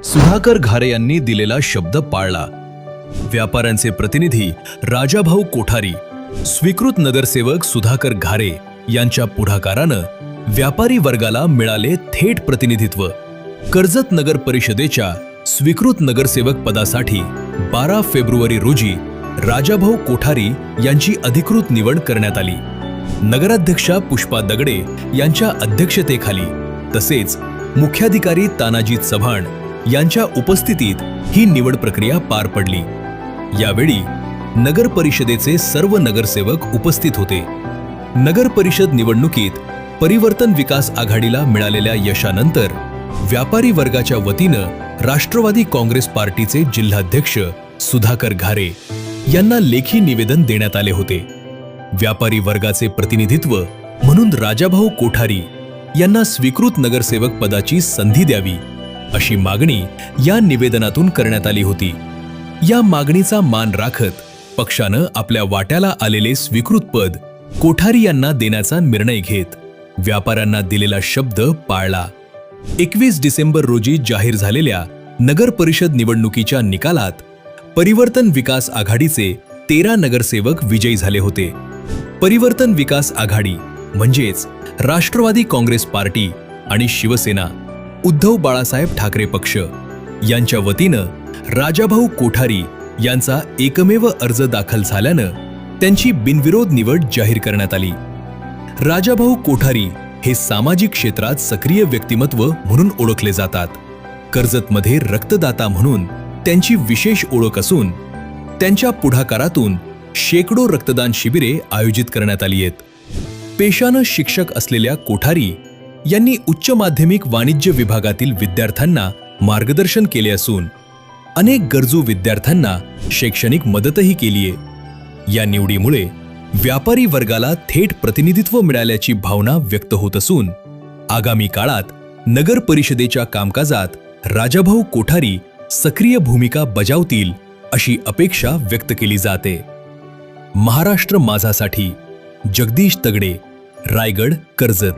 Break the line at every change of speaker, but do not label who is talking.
सुधाकर घारे यांनी दिलेला शब्द पाळला. व्यापाऱ्यांचे प्रतिनिधी राजाभाऊ कोठारी, स्वीकृत नगरसेवक सुधाकर घारे यांच्या पुढाकारानं व्यापारी वर्गाला मिळाले थेट प्रतिनिधित्व. कर्जत नगर परिषदेच्या स्वीकृत नगरसेवक पदासाठी 12 फेब्रुवारी रोजी राजाभाऊ कोठारी यांची अधिकृत निवड करण्यात आली. नगराध्यक्षा पुष्पा दगडे यांच्या अध्यक्षतेखाली तसेच मुख्याधिकारी तानाजी चव्हाण यांच्या उपस्थितीत ही निवड प्रक्रिया पार पडली. यावेळी नगर परिषदेचे सर्व नगरसेवक उपस्थित होते. नगर परिषद निवडणुकीत परिवर्तन विकास आघाडीला मिळालेल्या यशानंतर व्यापारी वर्गाच्या वतीनं राष्ट्रवादी काँग्रेस पार्टीचे जिल्हाध्यक्ष सुधाकर घारे यांना लेखी निवेदन देण्यात आले होते. व्यापारी वर्गाचे प्रतिनिधित्व म्हणून राजाभाऊ कोठारी यांना स्वीकृत नगरसेवक पदाची संधी द्यावी अशी मागणी या निवेदनातून करण्यात आली होती. या मागणीचा मान राखत पक्षानं आपल्या वाट्याला आलेले स्वीकृत पद कोठारी यांना देण्याचा निर्णय घेत व्यापाऱ्यांना दिलेला शब्द पाळला. 21 डिसेंबर रोजी जाहीर झालेल्या नगर परिषद निवडणुकीच्या निकालात परिवर्तन विकास आघाडीचे 13 नगरसेवक विजयी झाले होते. परिवर्तन विकास आघाडी म्हणजेच राष्ट्रवादी काँग्रेस पार्टी आणि शिवसेना, उद्धव बाळासाहेब ठाकरे पक्ष यांच्या वतीनं राजाभाऊ कोठारी यांचा एकमेव अर्ज दाखल झाल्यानं त्यांची बिनविरोध निवड जाहीर करण्यात आली. राजाभाऊ कोठारी हे सामाजिक क्षेत्रात सक्रिय व्यक्तिमत्व म्हणून ओळखले जातात. कर्जतमध्ये रक्तदाता म्हणून त्यांची विशेष ओळख असून त्यांच्या पुढाकारातून शेकडो रक्तदान शिबिरे आयोजित करण्यात आली आहेत. पेशानं शिक्षक असलेल्या कोठारी यांनी उच्च माध्यमिक वाणिज्य विभागातील विद्यार्थ्यांना मार्गदर्शन केले असून अनेक गरजू विद्यार्थ्यांना शैक्षणिक मदतही केलीये. या निवडीमुळे व्यापारी वर्गाला थेट प्रतिनिधित्व मिळाल्याची भावना व्यक्त होत असून आगामी काळात नगर परिषदेच्या कामकाजात राजाभाऊ कोठारी सक्रिय भूमिका बजावतील अशी अपेक्षा व्यक्त केली जाते. महाराष्ट्र माझासाठी जगदीश तगडे, रायगड, कर्जत.